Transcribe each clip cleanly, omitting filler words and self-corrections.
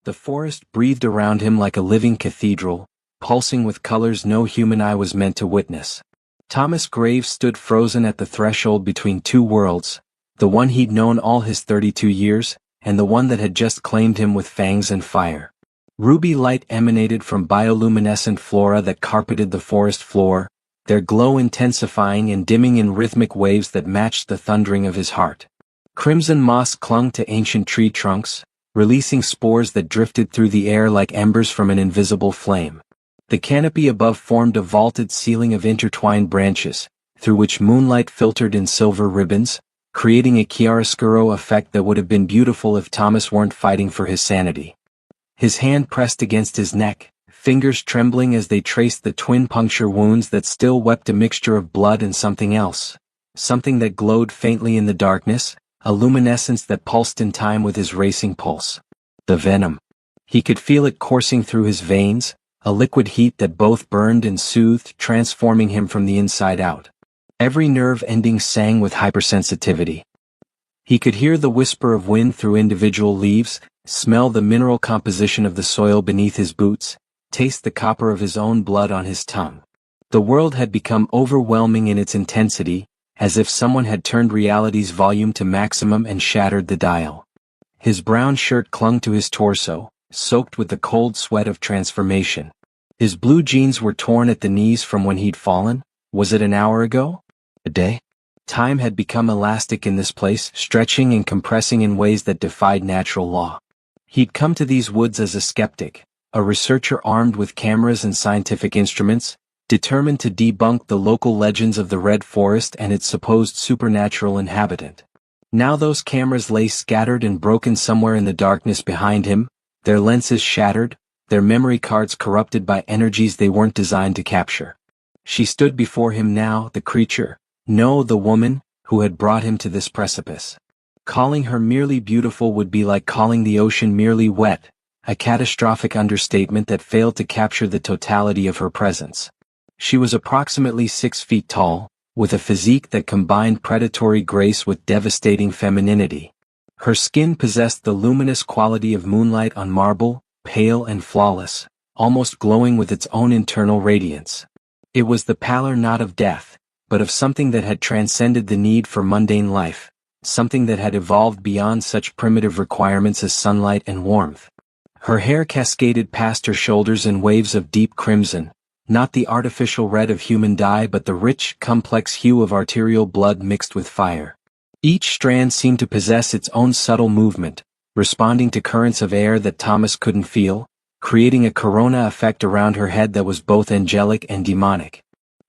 The forest breathed around him like a living cathedral, pulsing with colors no human eye was meant to witness. Thomas Graves stood frozen at the threshold between two worlds, the one he'd known all his 32 years, and the one that had just claimed him with fangs and fire. Ruby light emanated from bioluminescent flora that carpeted the forest floor, their glow intensifying and dimming in rhythmic waves that matched the thundering of his heart. Crimson moss clung to ancient tree trunks, releasing spores that drifted through the air like embers from an invisible flame. The canopy above formed a vaulted ceiling of intertwined branches, through which moonlight filtered in silver ribbons, creating a chiaroscuro effect that would have been beautiful if Thomas weren't fighting for his sanity. His hand pressed against his neck, fingers trembling as they traced the twin puncture wounds that still wept a mixture of blood and something else. Something that glowed faintly in the darkness, a luminescence that pulsed in time with his racing pulse. The venom. He could feel it coursing through his veins, a liquid heat that both burned and soothed, transforming him from the inside out. Every nerve ending sang with hypersensitivity. He could hear the whisper of wind through individual leaves, smell the mineral composition of the soil beneath his boots, taste the copper of his own blood on his tongue. The world had become overwhelming in its intensity, as if someone had turned reality's volume to maximum and shattered the dial. His brown shirt clung to his torso, soaked with the cold sweat of transformation. His blue jeans were torn at the knees from when he'd fallen. Was it an hour ago? A day? Time had become elastic in this place, stretching and compressing in ways that defied natural law. He'd come to these woods as a skeptic, a researcher armed with cameras and scientific instruments, determined to debunk the local legends of the Red Forest and its supposed supernatural inhabitant. Now those cameras lay scattered and broken somewhere in the darkness behind him, their lenses shattered, their memory cards corrupted by energies they weren't designed to capture. She stood before him now, the creature, no, the woman, who had brought him to this precipice. Calling her merely beautiful would be like calling the ocean merely wet, a catastrophic understatement that failed to capture the totality of her presence. She was approximately 6 feet tall, with a physique that combined predatory grace with devastating femininity. Her skin possessed the luminous quality of moonlight on marble, pale and flawless, almost glowing with its own internal radiance. It was the pallor not of death, but of something that had transcended the need for mundane life, something that had evolved beyond such primitive requirements as sunlight and warmth. Her hair cascaded past her shoulders in waves of deep crimson, not the artificial red of human dye but the rich, complex hue of arterial blood mixed with fire. Each strand seemed to possess its own subtle movement, responding to currents of air that Thomas couldn't feel, creating a corona effect around her head that was both angelic and demonic.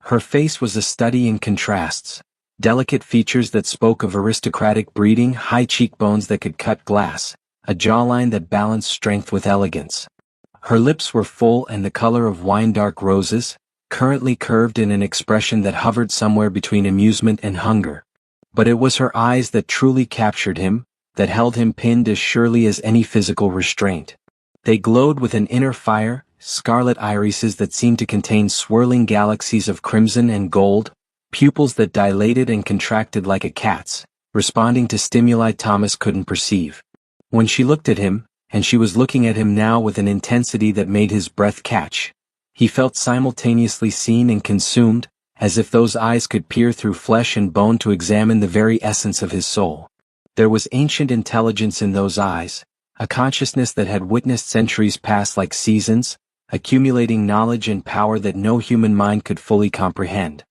Her face was a study in contrasts, delicate features that spoke of aristocratic breeding, high cheekbones that could cut glass, a jawline that balanced strength with elegance. Her lips were full and the color of wine-dark roses, currently curved in an expression that hovered somewhere between amusement and hunger. But it was her eyes that truly captured him, that held him pinned as surely as any physical restraint. They glowed with an inner fire, scarlet irises that seemed to contain swirling galaxies of crimson and gold, pupils that dilated and contracted like a cat's, responding to stimuli Thomas couldn't perceive. When she looked at him, and she was looking at him now with an intensity that made his breath catch, he felt simultaneously seen and consumed, as if those eyes could peer through flesh and bone to examine the very essence of his soul. There was ancient intelligence in those eyes, a consciousness that had witnessed centuries pass like seasons, accumulating knowledge and power that no human mind could fully comprehend.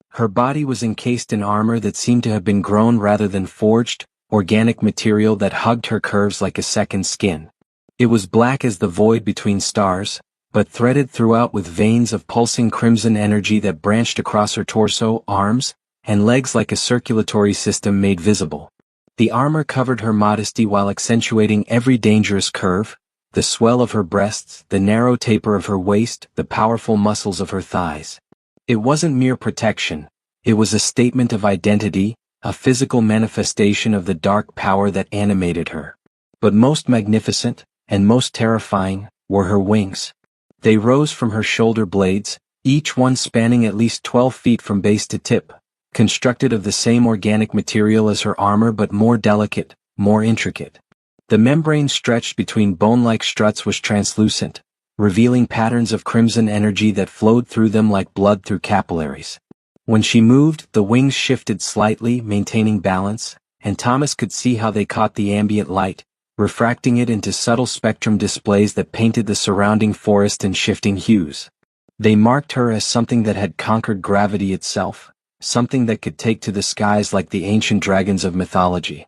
Her body was encased in armor that seemed to have been grown rather than forged, organic material that hugged her curves like a second skin. It was black as the void between stars, but threaded throughout with veins of pulsing crimson energy that branched across her torso, arms, and legs like a circulatory system made visible. The armor covered her modesty while accentuating every dangerous curve, the swell of her breasts, the narrow taper of her waist, the powerful muscles of her thighs. It wasn't mere protection, it was a statement of identity, a physical manifestation of the dark power that animated her. But most magnificent, and most terrifying, were her wings. They rose from her shoulder blades, each one spanning at least 12 feet from base to tip, constructed of the same organic material as her armor but more delicate, more intricate. The membrane stretched between bone-like struts was translucent, revealing patterns of crimson energy that flowed through them like blood through capillaries. When she moved, the wings shifted slightly, maintaining balance, and Thomas could see how they caught the ambient light, refracting it into subtle spectrum displays that painted the surrounding forest in shifting hues. They marked her as something that had conquered gravity itself, something that could take to the skies like the ancient dragons of mythology.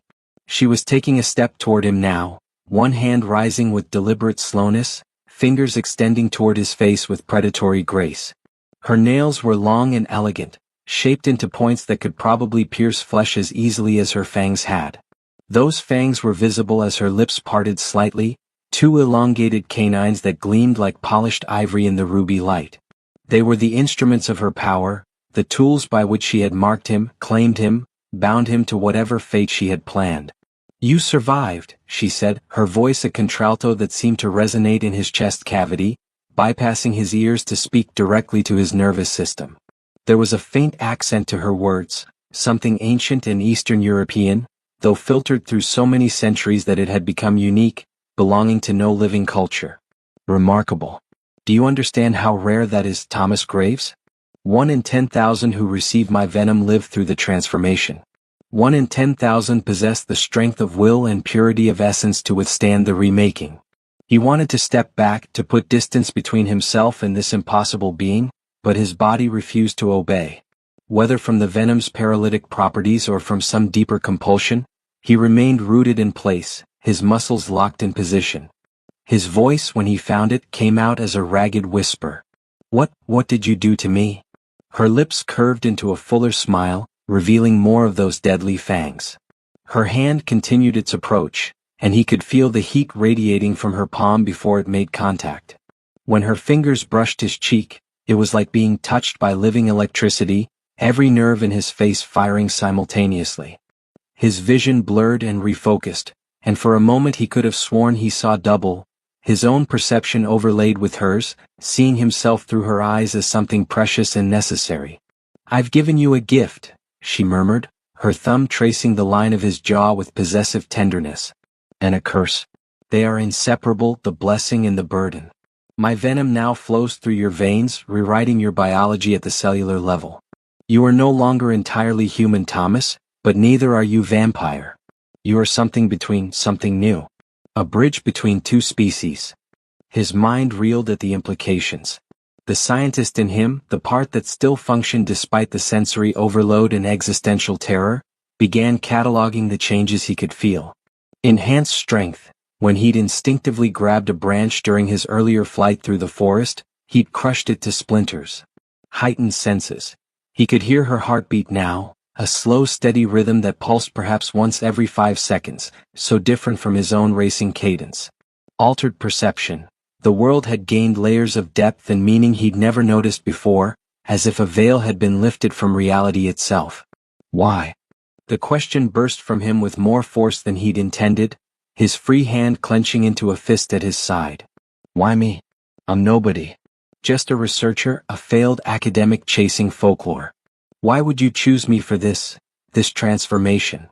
She was taking a step toward him now, one hand rising with deliberate slowness, fingers extending toward his face with predatory grace. Her nails were long and elegant, shaped into points that could probably pierce flesh as easily as her fangs had. Those fangs were visible as her lips parted slightly, two elongated canines that gleamed like polished ivory in the ruby light. They were the instruments of her power, the tools by which she had marked him, claimed him, bound him to whatever fate she had planned. "You survived," she said, her voice a contralto that seemed to resonate in his chest cavity, bypassing his ears to speak directly to his nervous system. There was a faint accent to her words, something ancient and Eastern European, though filtered through so many centuries that it had become unique, belonging to no living culture. "Remarkable. Do you understand how rare that is, Thomas Graves? 1 in 10,000 who receive my venom live through the transformation. 1 in 10,000 possess the strength of will and purity of essence to withstand the remaking." He wanted to step back, to put distance between himself and this impossible being, but his body refused to obey. Whether from the venom's paralytic properties or from some deeper compulsion, he remained rooted in place, his muscles locked in position. His voice, when he found it, came out as a ragged whisper. What did you do to me?" Her lips curved into a fuller smile, revealing more of those deadly fangs. Her hand continued its approach, and he could feel the heat radiating from her palm before it made contact. When her fingers brushed his cheek, it was like being touched by living electricity, every nerve in his face firing simultaneously. His vision blurred and refocused, and for a moment he could have sworn he saw double, his own perception overlaid with hers, seeing himself through her eyes as something precious and necessary. "I've given you a gift," she murmured, her thumb tracing the line of his jaw with possessive tenderness. "And a curse. They are inseparable, the blessing and the burden. My venom now flows through your veins, rewriting your biology at the cellular level. You are no longer entirely human, Thomas, but neither are you vampire. You are something between, something new. A bridge between two species." His mind reeled at the implications. The scientist in him, the part that still functioned despite the sensory overload and existential terror, began cataloging the changes he could feel. Enhanced strength. When he'd instinctively grabbed a branch during his earlier flight through the forest, he'd crushed it to splinters. Heightened senses. He could hear her heartbeat now, a slow steady rhythm that pulsed perhaps once every 5 seconds, so different from his own racing cadence. Altered perception. The world had gained layers of depth and meaning he'd never noticed before, as if a veil had been lifted from reality itself. Why? The question burst from him with more force than he'd intended, his free hand clenching into a fist at his side. "Why me? I'm nobody. Just a researcher, a failed academic chasing folklore. Why would you choose me for this transformation?"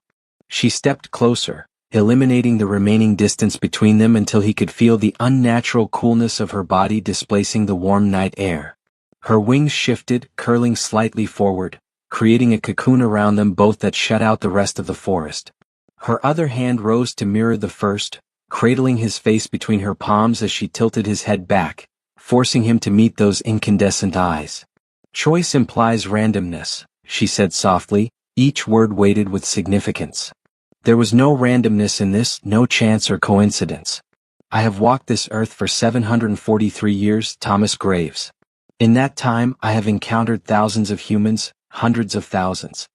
She stepped closer, eliminating the remaining distance between them until he could feel the unnatural coolness of her body displacing the warm night air. Her wings shifted, curling slightly forward, creating a cocoon around them both that shut out the rest of the forest. Her other hand rose to mirror the first, cradling his face between her palms as she tilted his head back, forcing him to meet those incandescent eyes. "Choice implies randomness," she said softly, each word weighted with significance. "There was no randomness in this, no chance or coincidence. I have walked this earth for 743 years, Thomas Graves. In that time, I have encountered thousands of humans, hundreds of thousands.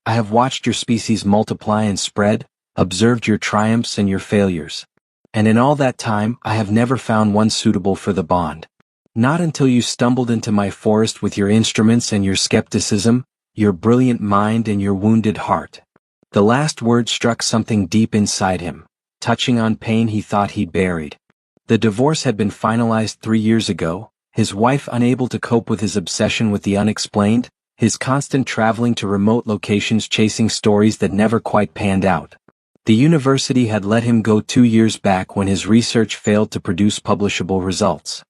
I have watched your species multiply and spread, observed your triumphs and your failures. And in all that time, I have never found one suitable for the bond. Not until you stumbled into my forest with your instruments and your skepticism, your brilliant mind and your wounded heart." The last word struck something deep inside him, touching on pain he thought he'd buried. The divorce had been finalized 3 years ago, his wife unable to cope with his obsession with the unexplained, his constant traveling to remote locations chasing stories that never quite panned out. The university had let him go 2 years back when his research failed to produce publishable results.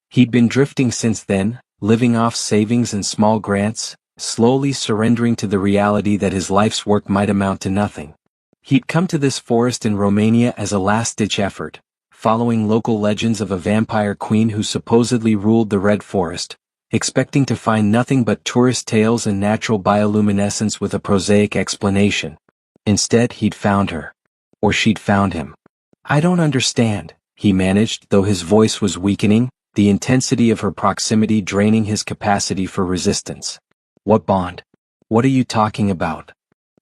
He'd been drifting since then, living off savings and small grants, slowly surrendering to the reality that his life's work might amount to nothing. He'd come to this forest in Romania as a last-ditch effort, following local legends of a vampire queen who supposedly ruled the Red Forest, expecting to find nothing but tourist tales and natural bioluminescence with a prosaic explanation. Instead, he'd found her. Or she'd found him. "I don't understand," he managed, though his voice was weakening, the intensity of her proximity draining his capacity for resistance. "What bond? What are you talking about?"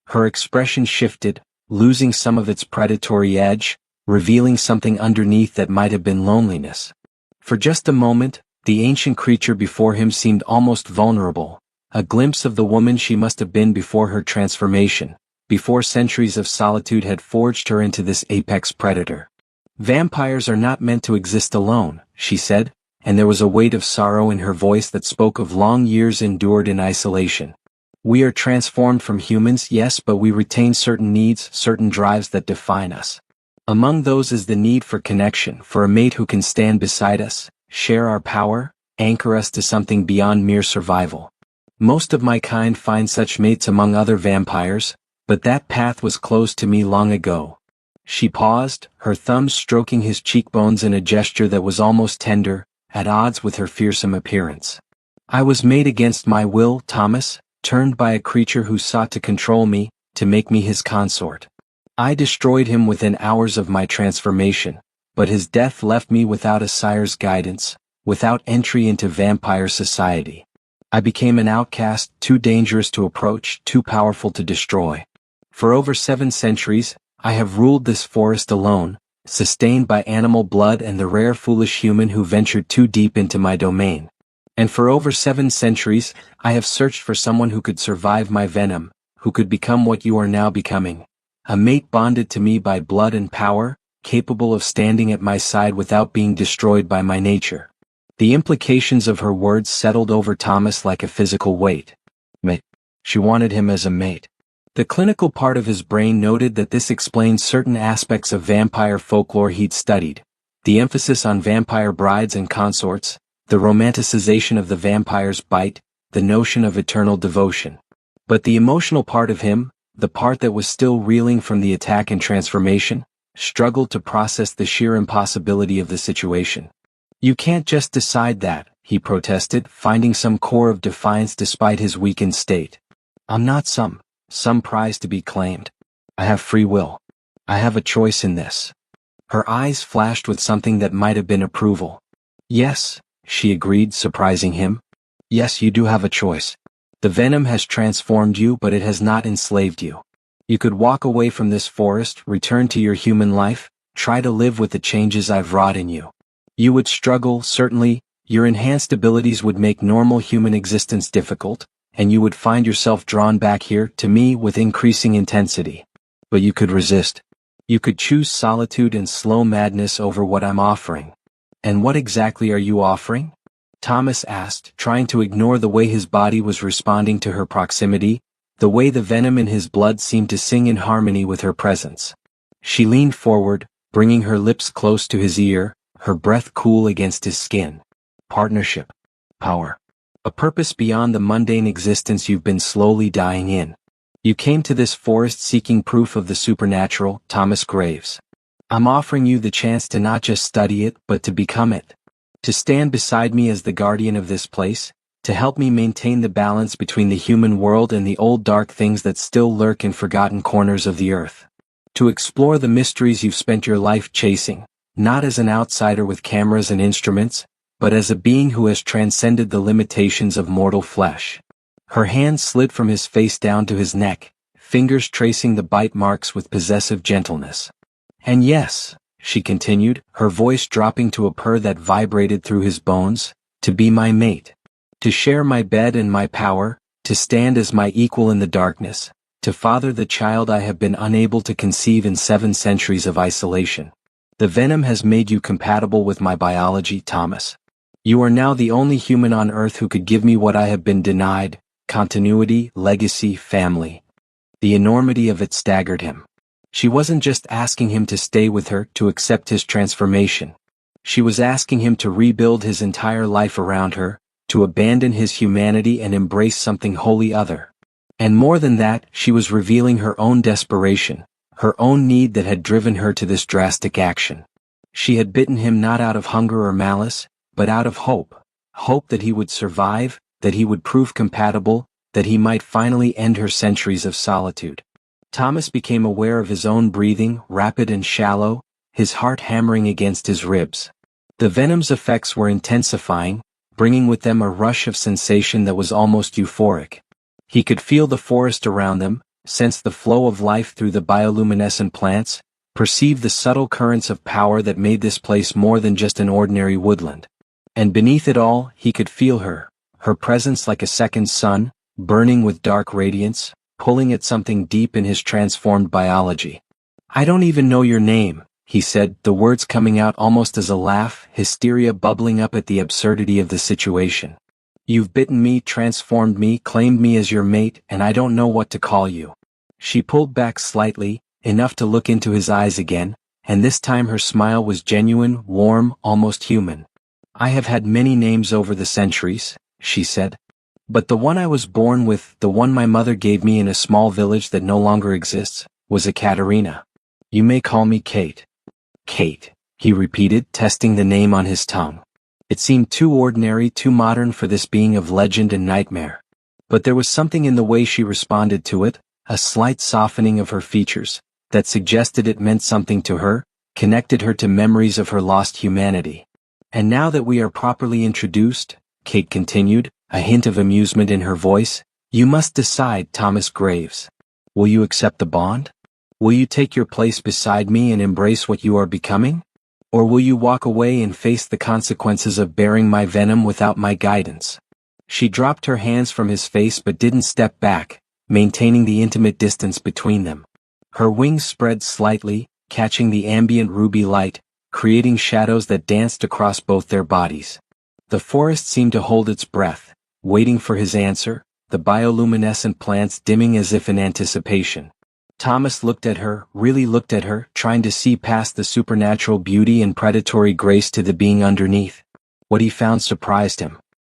Her expression shifted, losing some of its predatory edge, revealing something underneath that might have been loneliness. For just a moment, the ancient creature before him seemed almost vulnerable, a glimpse of the woman she must have been before her transformation, before centuries of solitude had forged her into this apex predator. "Vampires are not meant to exist alone," she said, and there was a weight of sorrow in her voice that spoke of long years endured in isolation. "We are transformed from humans, yes, but we retain certain needs, certain drives that define us. Among those is the need for connection, for a mate who can stand beside us, share our power, anchor us to something beyond mere survival. Most of my kind find such mates among other vampires, but that path was closed to me long ago." She paused, her thumbs stroking his cheekbones in a gesture that was almost tender, at odds with her fearsome appearance. "I was made against my will, Thomas, turned by a creature who sought to control me, to make me his consort. I destroyed him within hours of my transformation, but his death left me without a sire's guidance, without entry into vampire society. I became an outcast, too dangerous to approach, too powerful to destroy. For over 7 centuries, I have ruled this forest alone, sustained by animal blood and the rare foolish human who ventured too deep into my domain. And for over 7 centuries, I have searched for someone who could survive my venom, who could become what you are now becoming. A mate bonded to me by blood and power, capable of standing at my side without being destroyed by my nature." The implications of her words settled over Thomas like a physical weight. Mate. She wanted him as a mate. The clinical part of his brain noted that this explained certain aspects of vampire folklore he'd studied, the emphasis on vampire brides and consorts, the romanticization of the vampire's bite, the notion of eternal devotion. But the emotional part of him, the part that was still reeling from the attack and transformation, struggled to process the sheer impossibility of the situation. "You can't just decide that," he protested, finding some core of defiance despite his weakened state. "I'm not some prize to be claimed. I have free will. I have a choice in this." Her eyes flashed with something that might have been approval. "Yes," she agreed, surprising him. "Yes, you do have a choice. The venom has transformed you, but it has not enslaved you. You could walk away from this forest, return to your human life, try to live with the changes I've wrought in you. You would struggle, certainly, your enhanced abilities would make normal human existence difficult, and you would find yourself drawn back here, to me, with increasing intensity. But you could resist. You could choose solitude and slow madness over what I'm offering." "And what exactly are you offering?" Thomas asked, trying to ignore the way his body was responding to her proximity, the way the venom in his blood seemed to sing in harmony with her presence. She leaned forward, bringing her lips close to his ear, her breath cool against his skin. "Partnership. Power. A purpose beyond the mundane existence you've been slowly dying in. You came to this forest seeking proof of the supernatural, Thomas Graves. I'm offering you the chance to not just study it, but to become it. To stand beside me as the guardian of this place, to help me maintain the balance between the human world and the old dark things that still lurk in forgotten corners of the earth. To explore the mysteries you've spent your life chasing, not as an outsider with cameras and instruments, but as a being who has transcended the limitations of mortal flesh." Her hand slid from his face down to his neck, fingers tracing the bite marks with possessive gentleness. "And yes," she continued, her voice dropping to a purr that vibrated through his bones, "to be my mate. To share my bed and my power, to stand as my equal in the darkness, to father the child I have been unable to conceive in 7 centuries of isolation. The venom has made you compatible with my biology, Thomas. You are now the only human on Earth who could give me what I have been denied: continuity, legacy, family." The enormity of it staggered him. She wasn't just asking him to stay with her to accept his transformation. She was asking him to rebuild his entire life around her, to abandon his humanity and embrace something wholly other. And more than that, she was revealing her own desperation, her own need that had driven her to this drastic action. She had bitten him not out of hunger or malice, but out of hope. Hope that he would survive, that he would prove compatible, that he might finally end her centuries of solitude. Thomas became aware of his own breathing, rapid and shallow, his heart hammering against his ribs. The Venom's effects were intensifying, bringing with them a rush of sensation that was almost euphoric. He could feel the forest around them, sense the flow of life through the bioluminescent plants, perceive the subtle currents of power that made this place more than just an ordinary woodland. And beneath it all, he could feel her presence like a second sun, burning with dark radiance, pulling at something deep in his transformed biology. "I don't even know your name," he said, the words coming out almost as a laugh, hysteria bubbling up at the absurdity of the situation. "You've bitten me, transformed me, claimed me as your mate, and I don't know what to call you." She pulled back slightly, enough to look into his eyes again, and this time her smile was genuine, warm, almost human. "I have had many names over the centuries," she said. "But the one I was born with, the one my mother gave me in a small village that no longer exists, was Ekaterina. You may call me Kate." "Kate," he repeated, testing the name on his tongue. It seemed too ordinary, too modern for this being of legend and nightmare. But there was something in the way she responded to it, a slight softening of her features, that suggested it meant something to her, connected her to memories of her lost humanity. "And now that we are properly introduced," Kate continued, a hint of amusement in her voice, "you must decide, Thomas Graves. Will you accept the bond? Will you take your place beside me and embrace what you are becoming? Or will you walk away and face the consequences of bearing my venom without my guidance?" She dropped her hands from his face but didn't step back, maintaining the intimate distance between them. Her wings spread slightly, catching the ambient ruby light, creating shadows that danced across both their bodies. The forest seemed to hold its breath, waiting for his answer, the bioluminescent plants dimming as if in anticipation. Thomas looked at her, really looked at her, trying to see past the supernatural beauty and predatory grace to the being underneath. What he found surprised him.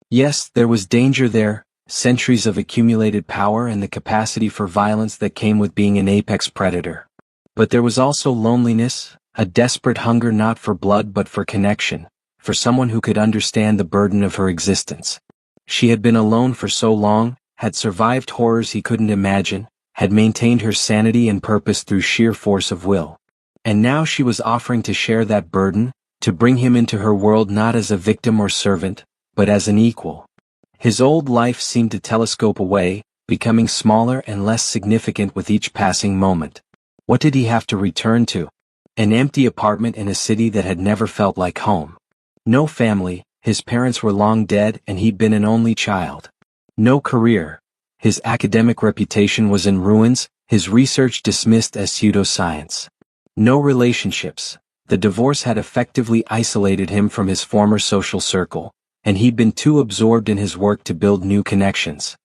Yes, there was danger there, centuries of accumulated power and the capacity for violence that came with being an apex predator. But there was also loneliness, a desperate hunger not for blood but for connection, for someone who could understand the burden of her existence. She had been alone for so long, had survived horrors he couldn't imagine, had maintained her sanity and purpose through sheer force of will. And now she was offering to share that burden, to bring him into her world not as a victim or servant, but as an equal. His old life seemed to telescope away, becoming smaller and less significant with each passing moment. What did he have to return to? An empty apartment in a city that had never felt like home. No family, his parents were long dead and he'd been an only child. No career. His academic reputation was in ruins, his research dismissed as pseudoscience. No relationships. The divorce had effectively isolated him from his former social circle, and he'd been too absorbed in his work to build new connections.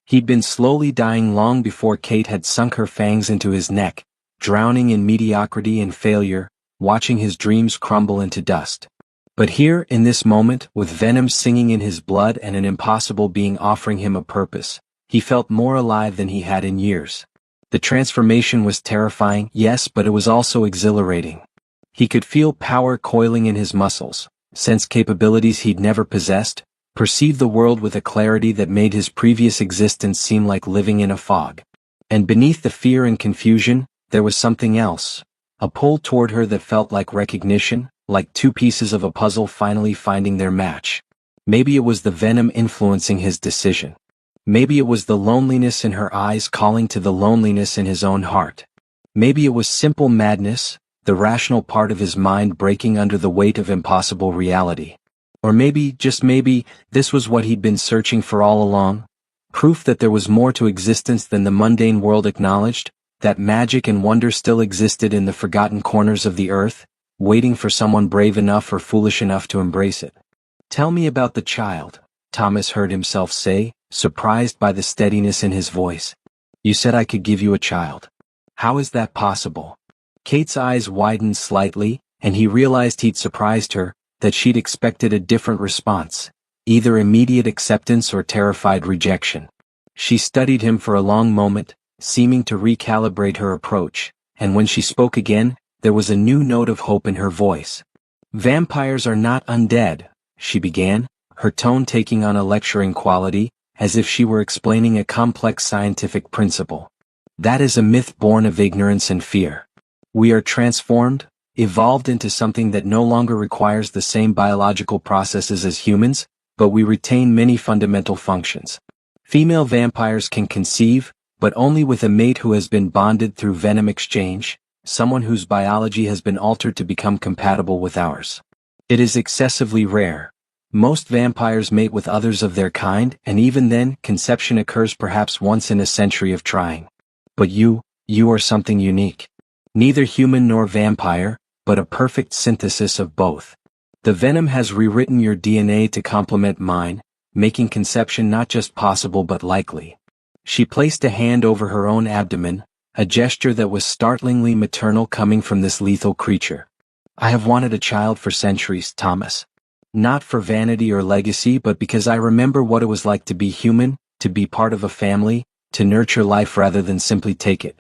He'd been slowly dying long before Kate had sunk her fangs into his neck, drowning in mediocrity and failure, watching his dreams crumble into dust. But here, in this moment, with Venom singing in his blood and an impossible being offering him a purpose, he felt more alive than he had in years. The transformation was terrifying, yes, but it was also exhilarating. He could feel power coiling in his muscles, sense capabilities he'd never possessed, perceive the world with a clarity that made his previous existence seem like living in a fog. And beneath the fear and confusion, there was something else, a pull toward her that felt like recognition, like two pieces of a puzzle finally finding their match. Maybe it was the venom influencing his decision. Maybe it was the loneliness in her eyes calling to the loneliness in his own heart. Maybe it was simple madness, the rational part of his mind breaking under the weight of impossible reality. Or maybe, just maybe, this was what he'd been searching for all along. Proof that there was more to existence than the mundane world acknowledged, that magic and wonder still existed in the forgotten corners of the earth, waiting for someone brave enough or foolish enough to embrace it. "Tell me about the child," Thomas heard himself say, surprised by the steadiness in his voice. "You said I could give you a child. How is that possible?" Kate's eyes widened slightly, and he realized he'd surprised her, that she'd expected a different response, either immediate acceptance or terrified rejection. She studied him for a long moment, seeming to recalibrate her approach, and when she spoke again, there was a new note of hope in her voice. "Vampires are not undead," she began, her tone taking on a lecturing quality, as if she were explaining a complex scientific principle. "That is a myth born of ignorance and fear. We are transformed, evolved into something that no longer requires the same biological processes as humans, but we retain many fundamental functions. Female vampires can conceive, but only with a mate who has been bonded through venom exchange, someone whose biology has been altered to become compatible with ours. It is excessively rare. Most vampires mate with others of their kind, and even then, conception occurs perhaps once in a century of trying. But you are something unique. Neither human nor vampire, but a perfect synthesis of both. The venom has rewritten your DNA to complement mine, making conception not just possible but likely." She placed a hand over her own abdomen, a gesture that was startlingly maternal coming from this lethal creature. "I have wanted a child for centuries, Thomas. Not for vanity or legacy, but because I remember what it was like to be human, to be part of a family, to nurture life rather than simply take it.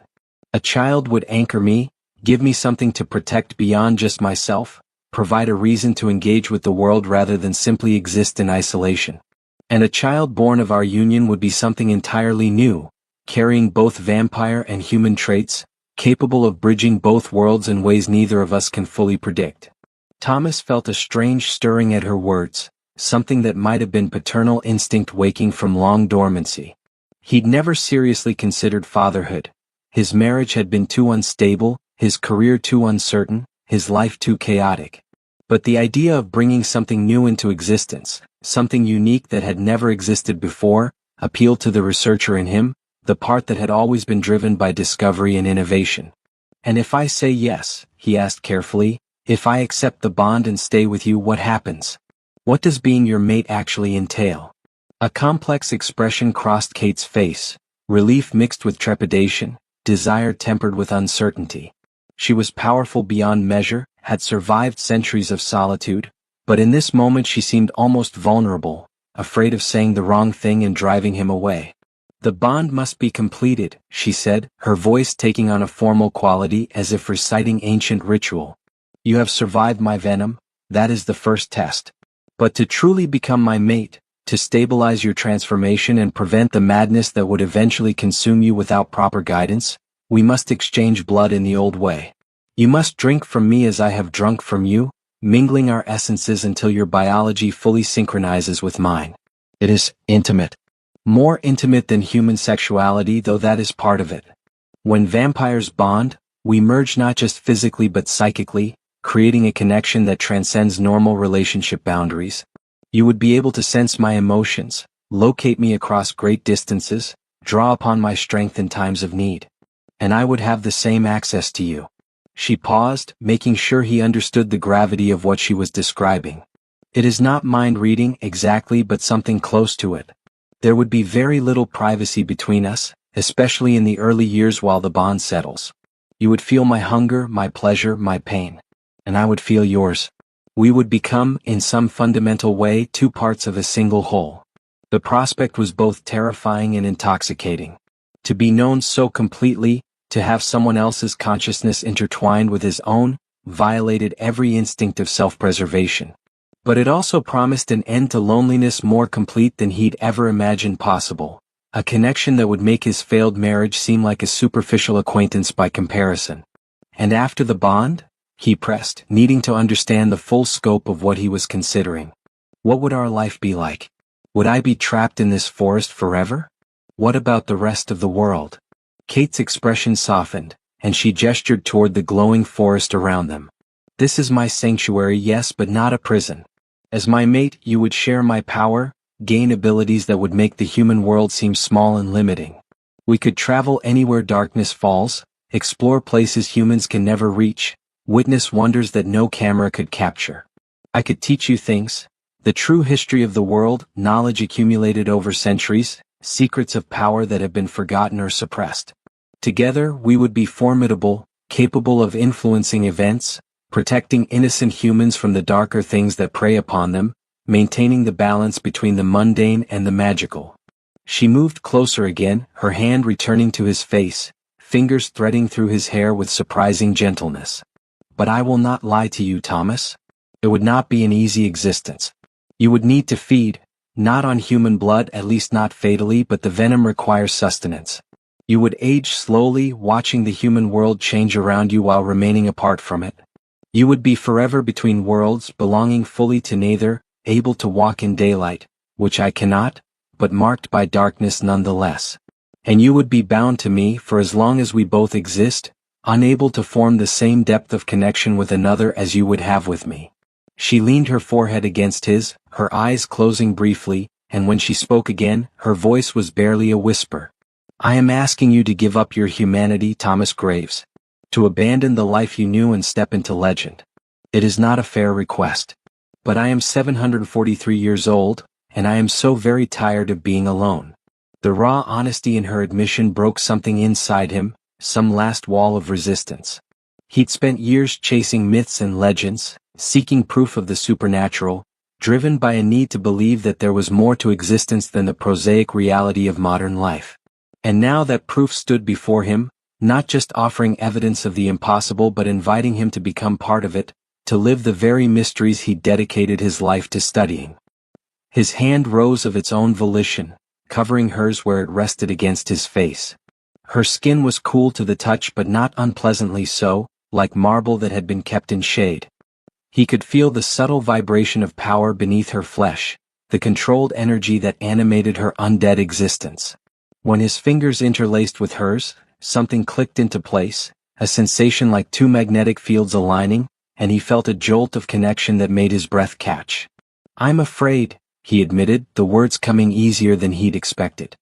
A child would anchor me, give me something to protect beyond just myself, provide a reason to engage with the world rather than simply exist in isolation. And a child born of our union would be something entirely new, carrying both vampire and human traits, capable of bridging both worlds in ways neither of us can fully predict." Thomas felt a strange stirring at her words, something that might have been paternal instinct waking from long dormancy. He'd never seriously considered fatherhood. His marriage had been too unstable, his career too uncertain, his life too chaotic. But the idea of bringing something new into existence, something unique that had never existed before, appealed to the researcher in him, the part that had always been driven by discovery and innovation. "And if I say yes," he asked carefully, "if I accept the bond and stay with you, what happens? What does being your mate actually entail?" A complex expression crossed Kate's face, relief mixed with trepidation, desire tempered with uncertainty. She was powerful beyond measure, had survived centuries of solitude, but in this moment she seemed almost vulnerable, afraid of saying the wrong thing and driving him away. "The bond must be completed," she said, her voice taking on a formal quality as if reciting ancient ritual. "You have survived my venom, that is the first test. But to truly become my mate, to stabilize your transformation and prevent the madness that would eventually consume you without proper guidance, we must exchange blood in the old way. You must drink from me as I have drunk from you, mingling our essences until your biology fully synchronizes with mine. It is intimate. More intimate than human sexuality, though that is part of it. When vampires bond, we merge not just physically but psychically, creating a connection that transcends normal relationship boundaries. You would be able to sense my emotions, locate me across great distances, draw upon my strength in times of need. And I would have the same access to you." She paused, making sure he understood the gravity of what she was describing. "It is not mind reading exactly, but something close to it. There would be very little privacy between us, especially in the early years while the bond settles. You would feel my hunger, my pleasure, my pain. And I would feel yours. We would become, in some fundamental way, two parts of a single whole." The prospect was both terrifying and intoxicating. To be known so completely, to have someone else's consciousness intertwined with his own, violated every instinct of self-preservation. But it also promised an end to loneliness more complete than he'd ever imagined possible, a connection that would make his failed marriage seem like a superficial acquaintance by comparison. "And after the bond?" he pressed, needing to understand the full scope of what he was considering. "What would our life be like? Would I be trapped in this forest forever? What about the rest of the world?" Kate's expression softened, and she gestured toward the glowing forest around them. "This is my sanctuary, yes, but not a prison. As my mate, you would share my power, gain abilities that would make the human world seem small and limiting. We could travel anywhere darkness falls, explore places humans can never reach, witness wonders that no camera could capture. I could teach you things, the true history of the world, knowledge accumulated over centuries, secrets of power that have been forgotten or suppressed. Together, we would be formidable, capable of influencing events, protecting innocent humans from the darker things that prey upon them, maintaining the balance between the mundane and the magical. She moved closer again, her hand returning to his face, fingers threading through his hair with surprising gentleness. But I will not lie to you, Thomas. It would not be an easy existence. You would need to feed, not on human blood, at least not fatally, but the venom requires sustenance. You would age slowly, watching the human world change around you while remaining apart from it. You would be forever between worlds, belonging fully to neither, able to walk in daylight, which I cannot, but marked by darkness nonetheless. And you would be bound to me for as long as we both exist, unable to form the same depth of connection with another as you would have with me. She leaned her forehead against his, her eyes closing briefly, and when she spoke again, her voice was barely a whisper. I am asking you to give up your humanity, Thomas Graves. To abandon the life you knew and step into legend. It is not a fair request. But I am 743 years old, and I am so very tired of being alone. The raw honesty in her admission broke something inside him, some last wall of resistance. He'd spent years chasing myths and legends, seeking proof of the supernatural, driven by a need to believe that there was more to existence than the prosaic reality of modern life. And now that proof stood before him, not just offering evidence of the impossible but inviting him to become part of it, to live the very mysteries he dedicated his life to studying. His hand rose of its own volition, covering hers where it rested against his face. Her skin was cool to the touch but not unpleasantly so, like marble that had been kept in shade. He could feel the subtle vibration of power beneath her flesh, the controlled energy that animated her undead existence. When his fingers interlaced with hers, something clicked into place, a sensation like two magnetic fields aligning, and he felt a jolt of connection that made his breath catch. I'm afraid, he admitted, the words coming easier than he'd expected.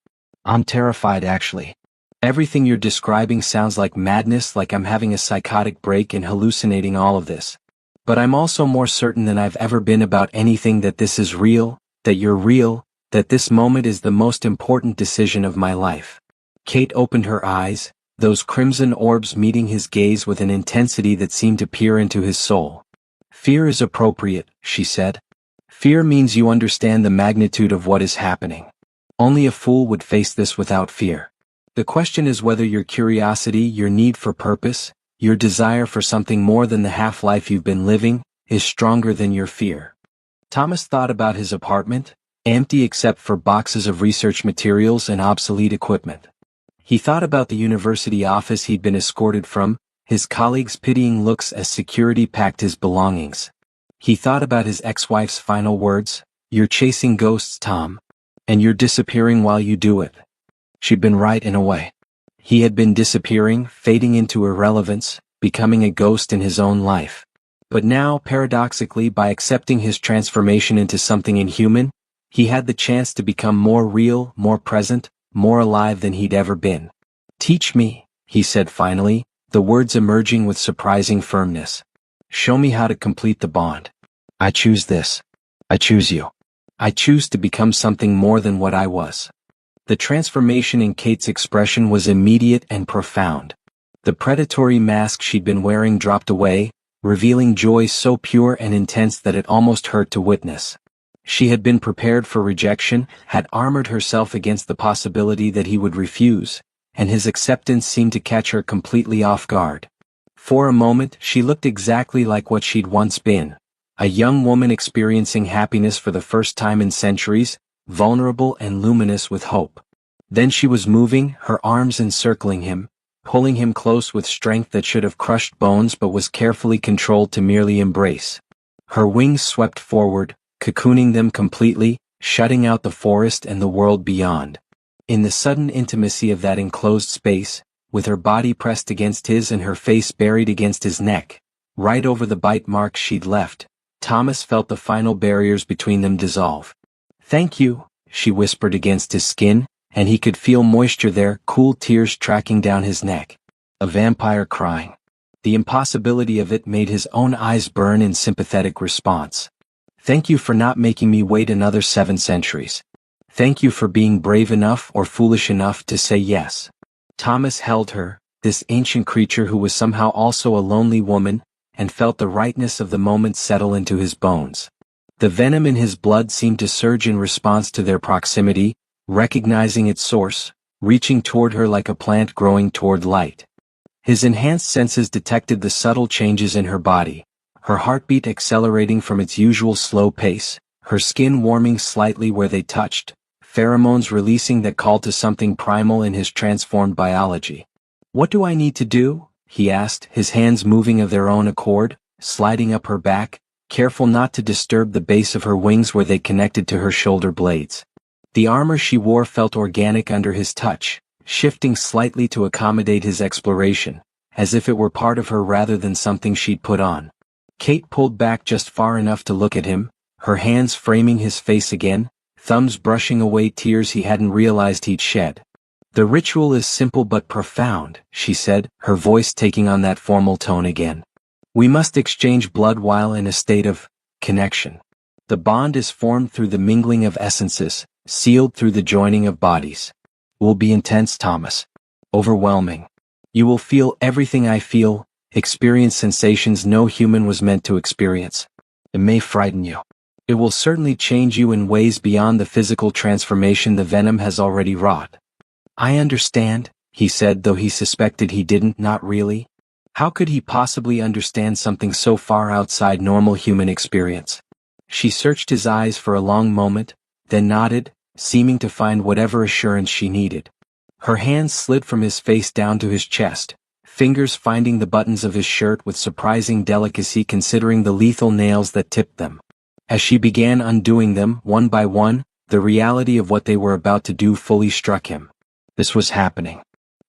I'm terrified, actually. Everything you're describing sounds like madness, like I'm having a psychotic break and hallucinating all of this. But I'm also more certain than I've ever been about anything that this is real, that you're real, that this moment is the most important decision of my life. Kate opened her eyes, those crimson orbs meeting his gaze with an intensity that seemed to peer into his soul. Fear is appropriate, she said. Fear means you understand the magnitude of what is happening. Only a fool would face this without fear. The question is whether your curiosity, your need for purpose, your desire for something more than the half-life you've been living, is stronger than your fear. Thomas thought about his apartment, empty except for boxes of research materials and obsolete equipment. He thought about the university office he'd been escorted from, his colleagues' pitying looks as security packed his belongings. He thought about his ex-wife's final words, "You're chasing ghosts, Tom. And you're disappearing while you do it." She'd been right in a way. He had been disappearing, fading into irrelevance, becoming a ghost in his own life. But now, paradoxically, by accepting his transformation into something inhuman, he had the chance to become more real, more present, more alive than he'd ever been. Teach me, he said finally, the words emerging with surprising firmness. Show me how to complete the bond. I choose this. I choose you. I choose to become something more than what I was. The transformation in Kate's expression was immediate and profound. The predatory mask she'd been wearing dropped away, revealing joy so pure and intense that it almost hurt to witness. She had been prepared for rejection, had armored herself against the possibility that he would refuse, and his acceptance seemed to catch her completely off guard. For a moment, she looked exactly like what she'd once been, a young woman experiencing happiness for the first time in centuries, vulnerable and luminous with hope. Then she was moving, her arms encircling him, pulling him close with strength that should have crushed bones but was carefully controlled to merely embrace. Her wings swept forward, cocooning them completely, shutting out the forest and the world beyond. In the sudden intimacy of that enclosed space, with her body pressed against his and her face buried against his neck, right over the bite marks she'd left, Thomas felt the final barriers between them dissolve. "Thank you," she whispered against his skin, and he could feel moisture there, cool tears tracking down his neck. A vampire crying. The impossibility of it made his own eyes burn in sympathetic response. "Thank you for not making me wait another 7 centuries. Thank you for being brave enough or foolish enough to say yes." Thomas held her, this ancient creature who was somehow also a lonely woman, and felt the rightness of the moment settle into his bones. The venom in his blood seemed to surge in response to their proximity, recognizing its source, reaching toward her like a plant growing toward light. His enhanced senses detected the subtle changes in her body, her heartbeat accelerating from its usual slow pace, her skin warming slightly where they touched, pheromones releasing that called to something primal in his transformed biology. "What do I need to do?" he asked, his hands moving of their own accord, sliding up her back, careful not to disturb the base of her wings where they connected to her shoulder blades. The armor she wore felt organic under his touch, shifting slightly to accommodate his exploration, as if it were part of her rather than something she'd put on. Kate pulled back just far enough to look at him, her hands framing his face again, thumbs brushing away tears he hadn't realized he'd shed. "The ritual is simple but profound," she said, her voice taking on that formal tone again. "We must exchange blood while in a state of connection. The bond is formed through the mingling of essences, sealed through the joining of bodies. Will be intense, Thomas. Overwhelming. You will feel everything I feel, experience sensations no human was meant to experience. It may frighten you. It will certainly change you in ways beyond the physical transformation the venom has already wrought." "I understand," he said, though he suspected he didn't. Not really. How could he possibly understand something so far outside normal human experience? She searched his eyes for a long moment, then nodded, seeming to find whatever assurance she needed. Her hands slid from his face down to his chest, fingers finding the buttons of his shirt with surprising delicacy considering the lethal nails that tipped them. As she began undoing them, one by one, the reality of what they were about to do fully struck him. This was happening.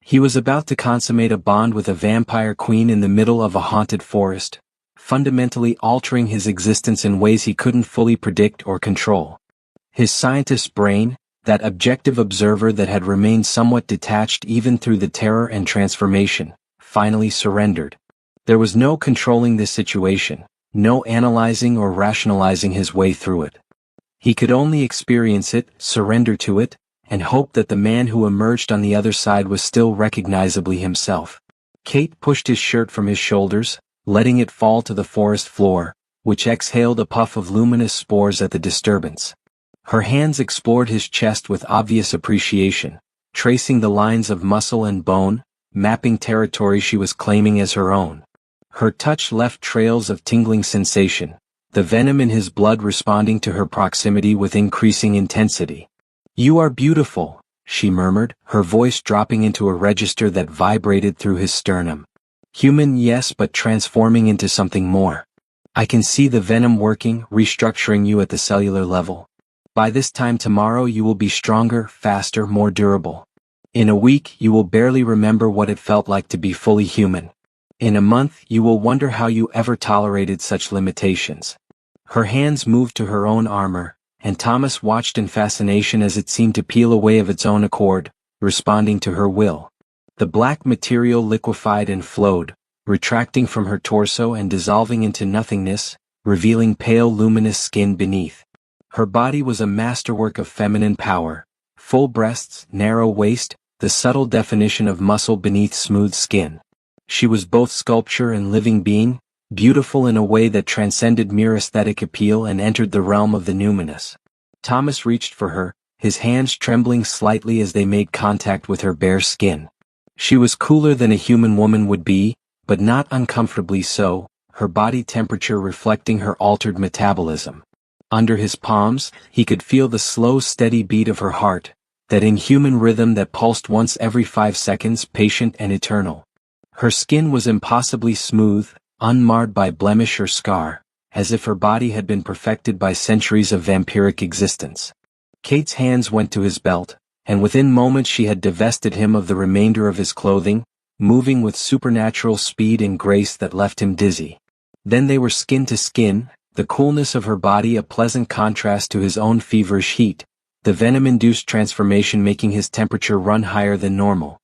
He was about to consummate a bond with a vampire queen in the middle of a haunted forest, fundamentally altering his existence in ways he couldn't fully predict or control. His scientist's brain, that objective observer that had remained somewhat detached even through the terror and transformation, finally surrendered. There was no controlling this situation, no analyzing or rationalizing his way through it. He could only experience it, surrender to it, and hope that the man who emerged on the other side was still recognizably himself. Kate pushed his shirt from his shoulders, letting it fall to the forest floor, which exhaled a puff of luminous spores at the disturbance. Her hands explored his chest with obvious appreciation, tracing the lines of muscle and bone, mapping territory she was claiming as her own. Her touch left trails of tingling sensation, the venom in his blood responding to her proximity with increasing intensity. "You are beautiful," she murmured, her voice dropping into a register that vibrated through his sternum. "Human, yes, but transforming into something more. I can see the venom working, restructuring you at the cellular level. By this time tomorrow you will be stronger, faster, more durable. In a week you will barely remember what it felt like to be fully human. In a month you will wonder how you ever tolerated such limitations." Her hands moved to her own armor, and Thomas watched in fascination as it seemed to peel away of its own accord, responding to her will. The black material liquefied and flowed, retracting from her torso and dissolving into nothingness, revealing pale luminous skin beneath. Her body was a masterwork of feminine power, full breasts, narrow waist, the subtle definition of muscle beneath smooth skin. She was both sculpture and living being, beautiful in a way that transcended mere aesthetic appeal and entered the realm of the numinous. Thomas reached for her, his hands trembling slightly as they made contact with her bare skin. She was cooler than a human woman would be, but not uncomfortably so, her body temperature reflecting her altered metabolism. Under his palms, he could feel the slow steady beat of her heart, that inhuman rhythm that pulsed once every 5 seconds, patient and eternal. Her skin was impossibly smooth, unmarred by blemish or scar, as if her body had been perfected by centuries of vampiric existence. Kate's hands went to his belt, and within moments she had divested him of the remainder of his clothing, moving with supernatural speed and grace that left him dizzy. Then they were skin to skin, the coolness of her body a pleasant contrast to his own feverish heat, the venom-induced transformation making his temperature run higher than normal.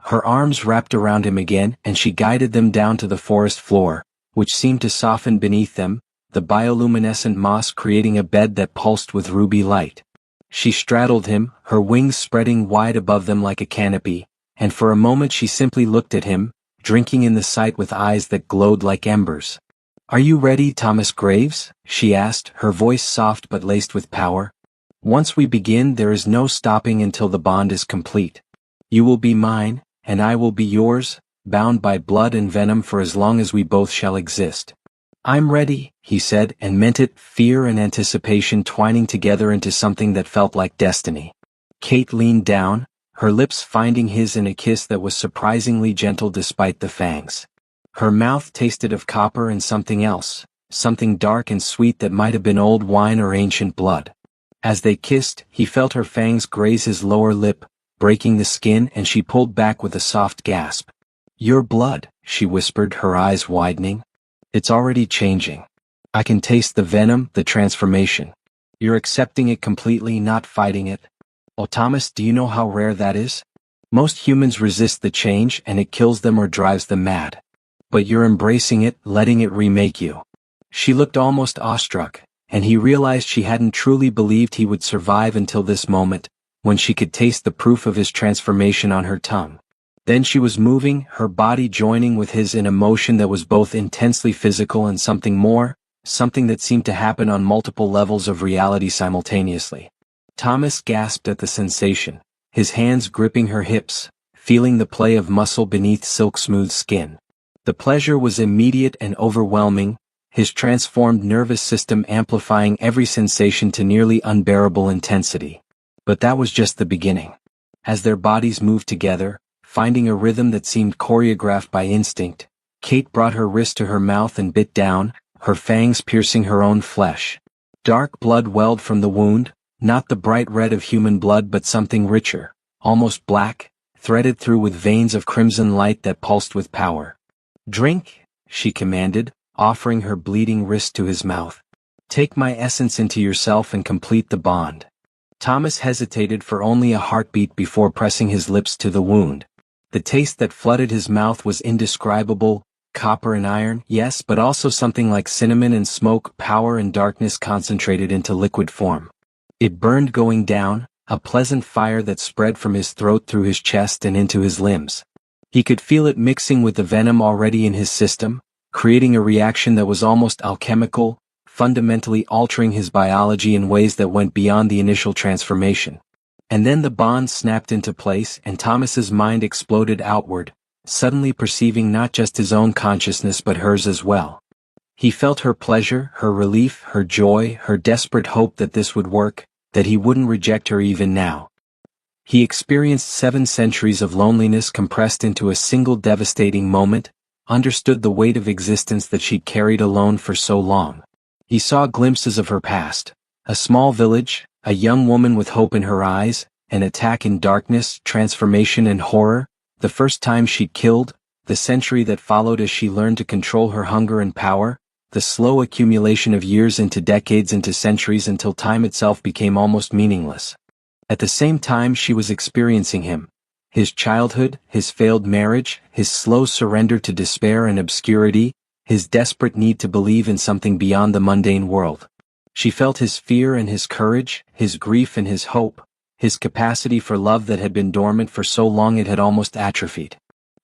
Her arms wrapped around him again, and she guided them down to the forest floor, which seemed to soften beneath them, the bioluminescent moss creating a bed that pulsed with ruby light. She straddled him, her wings spreading wide above them like a canopy, and for a moment she simply looked at him, drinking in the sight with eyes that glowed like embers. "Are you ready, Thomas Graves?" she asked, her voice soft but laced with power. "Once we begin, there is no stopping until the bond is complete. You will be mine, and I will be yours, bound by blood and venom for as long as we both shall exist." "I'm ready," he said, and meant it, fear and anticipation twining together into something that felt like destiny. Kate leaned down, her lips finding his in a kiss that was surprisingly gentle despite the fangs. Her mouth tasted of copper and something else, something dark and sweet that might have been old wine or ancient blood. As they kissed, he felt her fangs graze his lower lip, breaking the skin, and she pulled back with a soft gasp. "Your blood," she whispered, her eyes widening. "It's already changing. I can taste the venom, the transformation. You're accepting it completely, not fighting it. Oh, Thomas, do you know how rare that is? Most humans resist the change and it kills them or drives them mad. But you're embracing it, letting it remake you." She looked almost awestruck, and he realized she hadn't truly believed he would survive until this moment, when she could taste the proof of his transformation on her tongue. Then she was moving, her body joining with his in a motion that was both intensely physical and something more, something that seemed to happen on multiple levels of reality simultaneously. Thomas gasped at the sensation, his hands gripping her hips, feeling the play of muscle beneath silk-smooth skin. The pleasure was immediate and overwhelming, his transformed nervous system amplifying every sensation to nearly unbearable intensity. But that was just the beginning. As their bodies moved together, finding a rhythm that seemed choreographed by instinct, Kate brought her wrist to her mouth and bit down, her fangs piercing her own flesh. Dark blood welled from the wound, not the bright red of human blood but something richer, almost black, threaded through with veins of crimson light that pulsed with power. "Drink," she commanded, offering her bleeding wrist to his mouth. "Take my essence into yourself and complete the bond." Thomas hesitated for only a heartbeat before pressing his lips to the wound. The taste that flooded his mouth was indescribable, copper and iron, yes, but also something like cinnamon and smoke, power and darkness concentrated into liquid form. It burned going down, a pleasant fire that spread from his throat through his chest and into his limbs. He could feel it mixing with the venom already in his system, creating a reaction that was almost alchemical, fundamentally altering his biology in ways that went beyond the initial transformation. And then the bond snapped into place and Thomas's mind exploded outward, suddenly perceiving not just his own consciousness but hers as well. He felt her pleasure, her relief, her joy, her desperate hope that this would work, that he wouldn't reject her even now. He experienced 7 centuries of loneliness compressed into a single devastating moment, understood the weight of existence that she'd carried alone for so long. He saw glimpses of her past, a small village, a young woman with hope in her eyes, an attack in darkness, transformation and horror, the first time she'd killed, the century that followed as she learned to control her hunger and power, the slow accumulation of years into decades into centuries until time itself became almost meaningless. At the same time she was experiencing him, his childhood, his failed marriage, his slow surrender to despair and obscurity, his desperate need to believe in something beyond the mundane world. She felt his fear and his courage, his grief and his hope, his capacity for love that had been dormant for so long it had almost atrophied.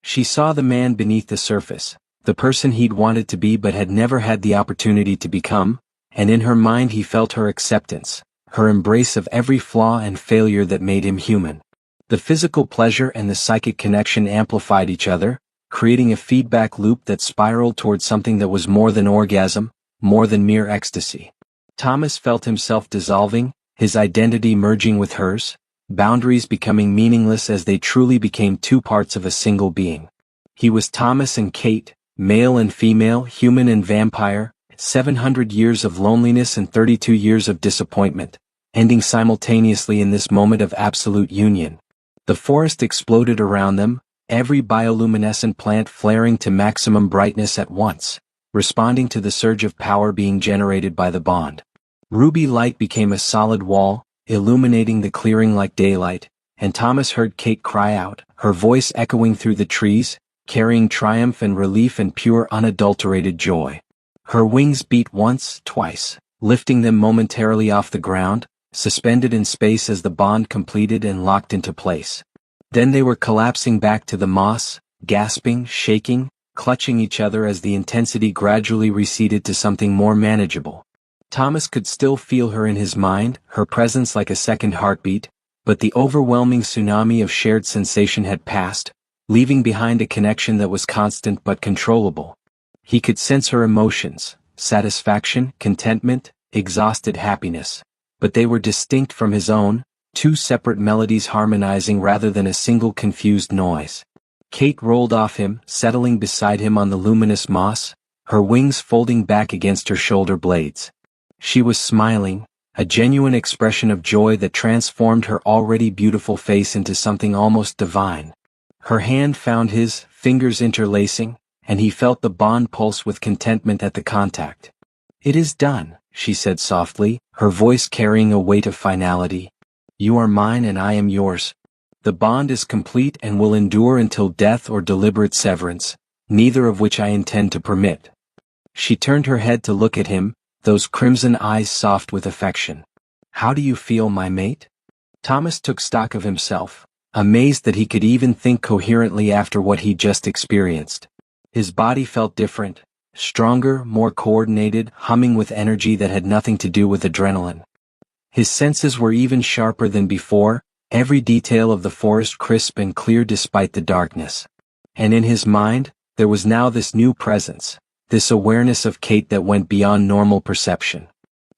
She saw the man beneath the surface, the person he'd wanted to be but had never had the opportunity to become, and in her mind he felt her acceptance, her embrace of every flaw and failure that made him human. The physical pleasure and the psychic connection amplified each other, creating a feedback loop that spiraled towards something that was more than orgasm, more than mere ecstasy. Thomas felt himself dissolving, his identity merging with hers, boundaries becoming meaningless as they truly became 2 parts of a single being. He was Thomas and Kate, male and female, human and vampire, 700 years of loneliness and 32 years of disappointment, ending simultaneously in this moment of absolute union. The forest exploded around them, every bioluminescent plant flaring to maximum brightness at once, responding to the surge of power being generated by the bond. Ruby light became a solid wall, illuminating the clearing like daylight, and Thomas heard Kate cry out, her voice echoing through the trees, carrying triumph and relief and pure unadulterated joy. Her wings beat once, twice, lifting them momentarily off the ground, suspended in space as the bond completed and locked into place. Then they were collapsing back to the moss, gasping, shaking, clutching each other as the intensity gradually receded to something more manageable. Thomas could still feel her in his mind, her presence like a second heartbeat, but the overwhelming tsunami of shared sensation had passed, leaving behind a connection that was constant but controllable. He could sense her emotions, satisfaction, contentment, exhausted happiness, but they were distinct from his own, two separate melodies harmonizing rather than a single confused noise. Kate rolled off him, settling beside him on the luminous moss, her wings folding back against her shoulder blades. She was smiling, a genuine expression of joy that transformed her already beautiful face into something almost divine. Her hand found his, fingers interlacing, and he felt the bond pulse with contentment at the contact. "It is done," she said softly, her voice carrying a weight of finality. "You are mine and I am yours. The bond is complete and will endure until death or deliberate severance, neither of which I intend to permit." She turned her head to look at him, those crimson eyes soft with affection. "How do you feel, my mate?" Thomas took stock of himself, amazed that he could even think coherently after what he'd just experienced. His body felt different, stronger, more coordinated, humming with energy that had nothing to do with adrenaline. His senses were even sharper than before, every detail of the forest crisp and clear despite the darkness. And in his mind, there was now this new presence, this awareness of Kate that went beyond normal perception.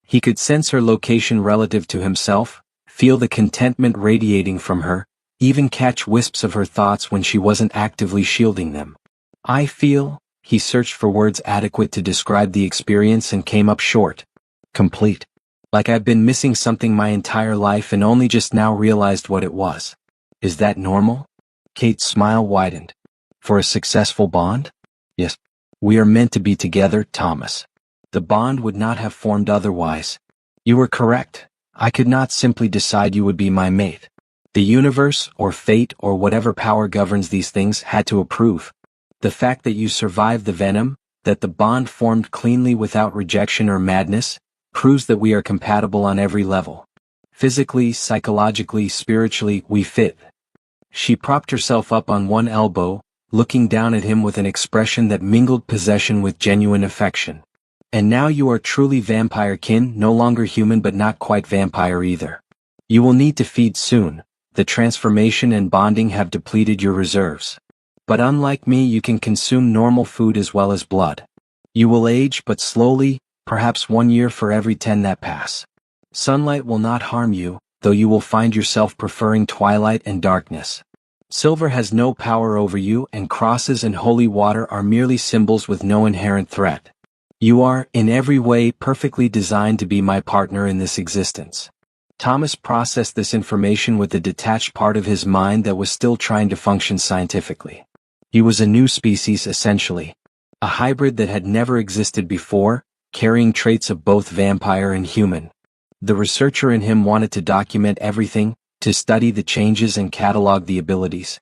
He could sense her location relative to himself, feel the contentment radiating from her, even catch wisps of her thoughts when she wasn't actively shielding them. "I feel," he searched for words adequate to describe the experience and came up short. "Complete. Like I've been missing something my entire life and only just now realized what it was. Is that normal?" Kate's smile widened. "For a successful bond? Yes. We are meant to be together, Thomas. The bond would not have formed otherwise. You were correct. I could not simply decide you would be my mate. The universe, or fate, or whatever power governs these things, had to approve. The fact that you survived the venom, that the bond formed cleanly without rejection or madness, proves that we are compatible on every level. Physically, psychologically, spiritually, we fit." She propped herself up on one elbow, looking down at him with an expression that mingled possession with genuine affection. "And now you are truly vampire kin, no longer human but not quite vampire either. You will need to feed soon. The transformation and bonding have depleted your reserves. But unlike me, you can consume normal food as well as blood. You will age but slowly, perhaps 1 year for every 10 that pass. Sunlight will not harm you, though you will find yourself preferring twilight and darkness. Silver has no power over you, and crosses and holy water are merely symbols with no inherent threat. You are, in every way, perfectly designed to be my partner in this existence." Thomas processed this information with the detached part of his mind that was still trying to function scientifically. He was a new species essentially. A hybrid that had never existed before, carrying traits of both vampire and human. The researcher in him wanted to document everything, to study the changes and catalog the abilities.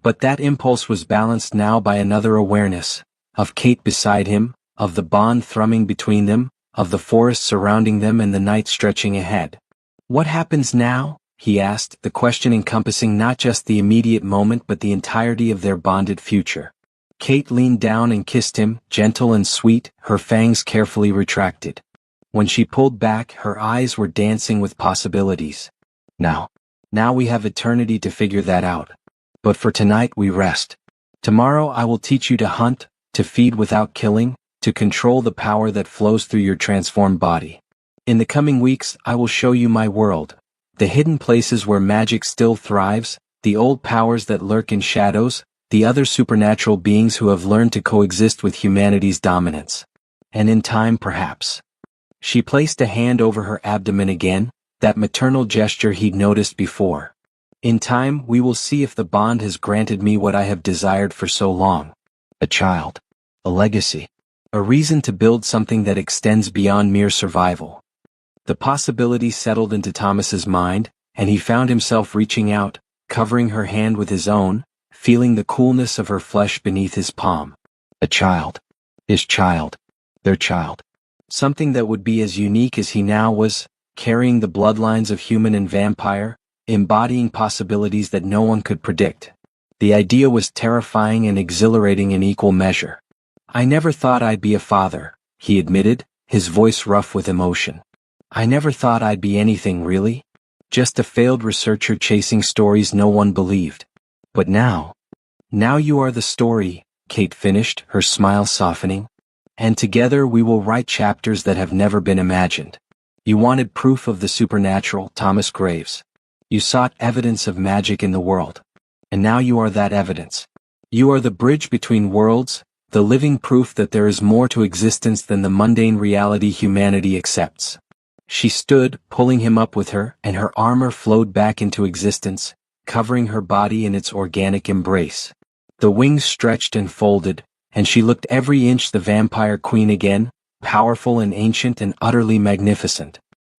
But that impulse was balanced now by another awareness, of Kate beside him, of the bond thrumming between them, of the forest surrounding them and the night stretching ahead. "What happens now?" he asked, the question encompassing not just the immediate moment but the entirety of their bonded future. Kate leaned down and kissed him, gentle and sweet, her fangs carefully retracted. When she pulled back, her eyes were dancing with possibilities. Now we have eternity to figure that out. But for tonight we rest. Tomorrow I will teach you to hunt, to feed without killing, to control the power that flows through your transformed body. In the coming weeks I will show you my world, the hidden places where magic still thrives, the old powers that lurk in shadows, the other supernatural beings who have learned to coexist with humanity's dominance. And in time perhaps." She placed a hand over her abdomen again, that maternal gesture he'd noticed before. "In time we will see if the bond has granted me what I have desired for so long. A child. A legacy. A reason to build something that extends beyond mere survival." The possibility settled into Thomas's mind, and he found himself reaching out, covering her hand with his own, feeling the coolness of her flesh beneath his palm. A child. His child. Their child. Something that would be as unique as he now was, carrying the bloodlines of human and vampire, embodying possibilities that no one could predict. The idea was terrifying and exhilarating in equal measure. "I never thought I'd be a father," he admitted, his voice rough with emotion. "I never thought I'd be anything really. Just a failed researcher chasing stories no one believed. But now you are the story," Kate finished, her smile softening. "And together we will write chapters that have never been imagined." You wanted proof of the supernatural, Thomas Graves. You sought evidence of magic in the world. And now you are that evidence. You are the bridge between worlds, the living proof that there is more to existence than the mundane reality humanity accepts. She stood, pulling him up with her, and her armor flowed back into existence, covering her body in its organic embrace. The wings stretched and folded, and she looked every inch the vampire queen again, powerful and ancient and utterly magnificent.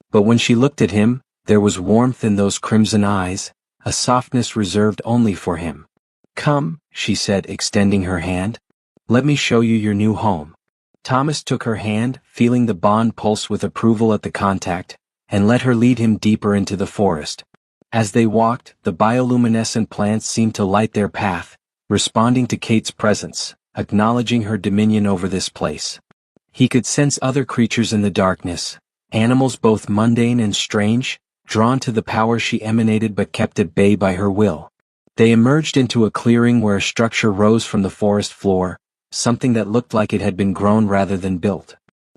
But when she looked at him, there was warmth in those crimson eyes, a softness reserved only for him. "Come," she said, extending her hand. "Let me show you your new home." Thomas took her hand, feeling the bond pulse with approval at the contact, and let her lead him deeper into the forest. As they walked, the bioluminescent plants seemed to light their path, responding to Kate's presence, acknowledging her dominion over this place. He could sense other creatures in the darkness, animals both mundane and strange, drawn to the power she emanated but kept at bay by her will. They emerged into a clearing where a structure rose from the forest floor, something that looked like it had been grown rather than built.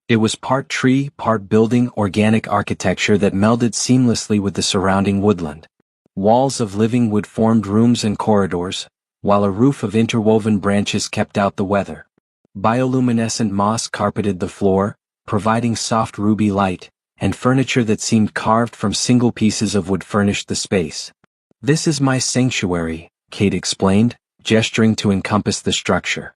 It was part tree, part building, organic architecture that melded seamlessly with the surrounding woodland. Walls of living wood formed rooms and corridors, while a roof of interwoven branches kept out the weather. Bioluminescent moss carpeted the floor, providing soft ruby light, and furniture that seemed carved from single pieces of wood furnished the space. "This is my sanctuary," Kate explained, gesturing to encompass the structure.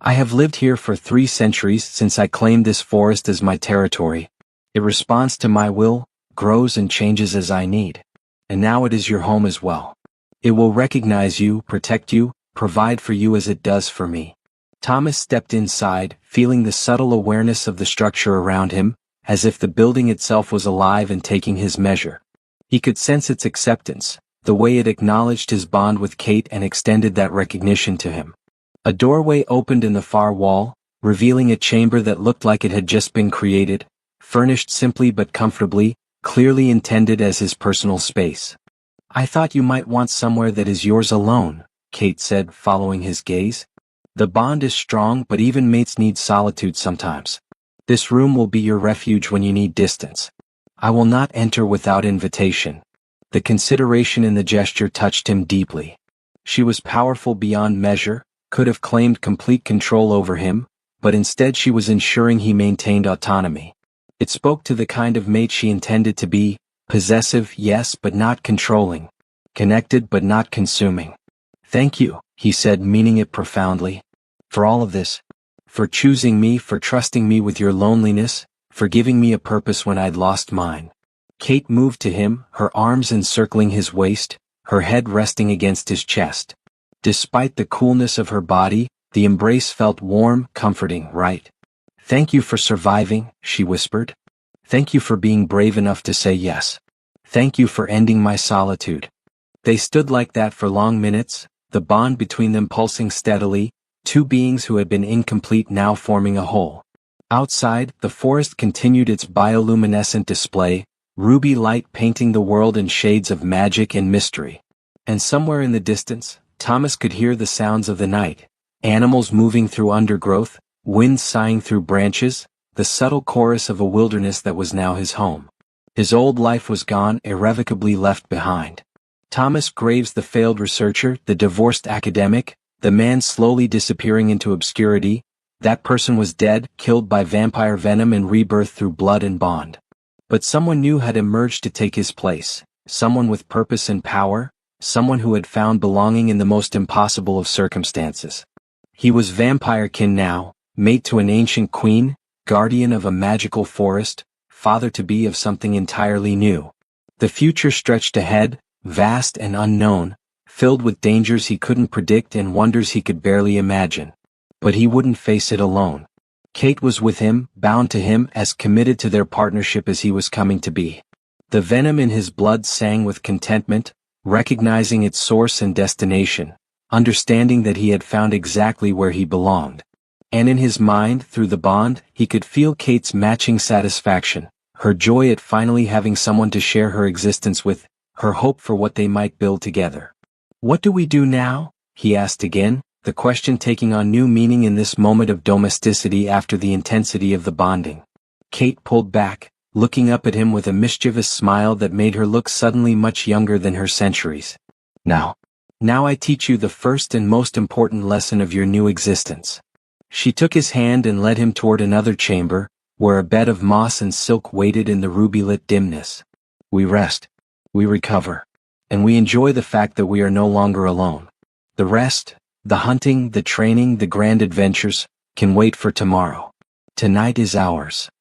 "I have lived here for 3 centuries since I claimed this forest as my territory. It responds to my will, grows and changes as I need. And now it is your home as well. It will recognize you, protect you, provide for you as it does for me." Thomas stepped inside, feeling the subtle awareness of the structure around him, as if the building itself was alive and taking his measure. He could sense its acceptance, the way it acknowledged his bond with Kate and extended that recognition to him. A doorway opened in the far wall, revealing a chamber that looked like it had just been created, furnished simply but comfortably, clearly intended as his personal space. "I thought you might want somewhere that is yours alone," Kate said, following his gaze. "The bond is strong, but even mates need solitude sometimes. This room will be your refuge when you need distance. I will not enter without invitation." The consideration in the gesture touched him deeply. She was powerful beyond measure, could have claimed complete control over him, but instead she was ensuring he maintained autonomy. It spoke to the kind of mate she intended to be, possessive, yes, but not controlling. Connected but not consuming. "Thank you," he said, meaning it profoundly. "For all of this. For choosing me, for trusting me with your loneliness, for giving me a purpose when I'd lost mine." Kate moved to him, her arms encircling his waist, her head resting against his chest. Despite the coolness of her body, the embrace felt warm, comforting, right? "Thank you for surviving," she whispered. "Thank you for being brave enough to say yes. Thank you for ending my solitude." They stood like that for long minutes, the bond between them pulsing steadily, 2 beings who had been incomplete now forming a whole. Outside, the forest continued its bioluminescent display, ruby light painting the world in shades of magic and mystery. And somewhere in the distance, Thomas could hear the sounds of the night, animals moving through undergrowth, wind sighing through branches, the subtle chorus of a wilderness that was now his home. His old life was gone, irrevocably left behind. Thomas Graves, the failed researcher, the divorced academic, the man slowly disappearing into obscurity, that person was dead, killed by vampire venom and rebirth through blood and bond. But someone new had emerged to take his place, someone with purpose and power, someone who had found belonging in the most impossible of circumstances. He was vampire-kin now, mate to an ancient queen, guardian of a magical forest, father-to-be of something entirely new. The future stretched ahead, vast and unknown, filled with dangers he couldn't predict and wonders he could barely imagine. But he wouldn't face it alone. Kate was with him, bound to him, as committed to their partnership as he was coming to be. The venom in his blood sang with contentment, recognizing its source and destination, understanding that he had found exactly where he belonged. And in his mind, through the bond, he could feel Kate's matching satisfaction, her joy at finally having someone to share her existence with, her hope for what they might build together. "What do we do now?" he asked again, the question taking on new meaning in this moment of domesticity after the intensity of the bonding. Kate pulled back, looking up at him with a mischievous smile that made her look suddenly much younger than her centuries. Now I teach you the first and most important lesson of your new existence." She took his hand and led him toward another chamber, where a bed of moss and silk waited in the ruby-lit dimness. "We rest, we recover, and we enjoy the fact that we are no longer alone. The rest, the hunting, the training, the grand adventures, can wait for tomorrow. Tonight is ours."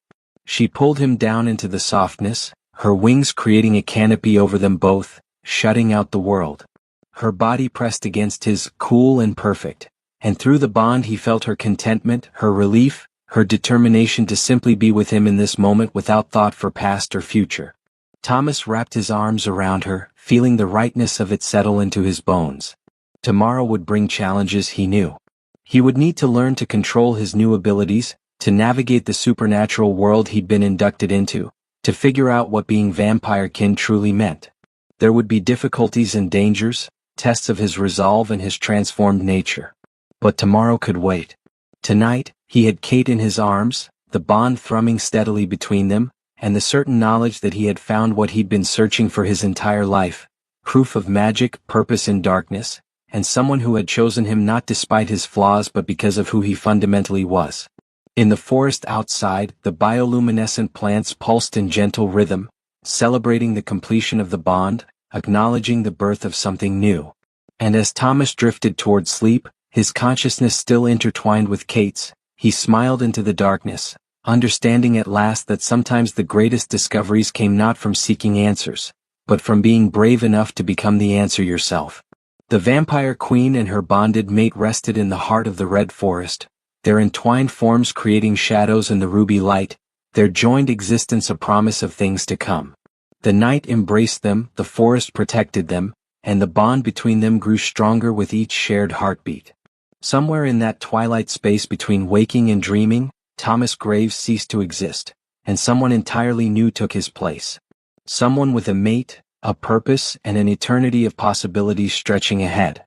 She pulled him down into the softness, her wings creating a canopy over them both, shutting out the world. Her body pressed against his, cool and perfect, and through the bond he felt her contentment, her relief, her determination to simply be with him in this moment without thought for past or future. Thomas wrapped his arms around her, feeling the rightness of it settle into his bones. Tomorrow would bring challenges, he knew. He would need to learn to control his new abilities, to navigate the supernatural world he'd been inducted into, to figure out what being vampire-kin truly meant. There would be difficulties and dangers, tests of his resolve and his transformed nature. But tomorrow could wait. Tonight, he had Kate in his arms, the bond thrumming steadily between them, and the certain knowledge that he had found what he'd been searching for his entire life, proof of magic, purpose in darkness, and someone who had chosen him not despite his flaws but because of who he fundamentally was. In the forest outside, the bioluminescent plants pulsed in gentle rhythm, celebrating the completion of the bond, acknowledging the birth of something new. And as Thomas drifted toward sleep, his consciousness still intertwined with Kate's, he smiled into the darkness, understanding at last that sometimes the greatest discoveries came not from seeking answers, but from being brave enough to become the answer yourself. The vampire queen and her bonded mate rested in the heart of the red forest, their entwined forms creating shadows in the ruby light, their joined existence a promise of things to come. The night embraced them, the forest protected them, and the bond between them grew stronger with each shared heartbeat. Somewhere in that twilight space between waking and dreaming, Thomas Graves ceased to exist, and someone entirely new took his place. Someone with a mate, a purpose, and an eternity of possibilities stretching ahead.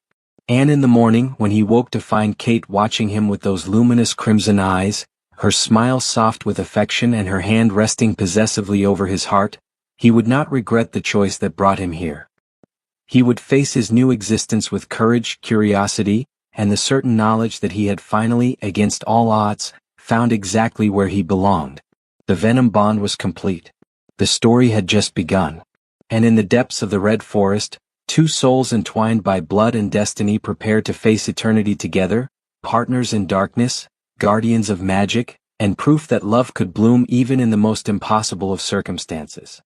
And in the morning, when he woke to find Kate watching him with those luminous crimson eyes, her smile soft with affection and her hand resting possessively over his heart, he would not regret the choice that brought him here. He would face his new existence with courage, curiosity, and the certain knowledge that he had finally, against all odds, found exactly where he belonged. The Venom bond was complete. The story had just begun. And in the depths of the red forest, two souls entwined by blood and destiny prepared to face eternity together, partners in darkness, guardians of magic, and proof that love could bloom even in the most impossible of circumstances.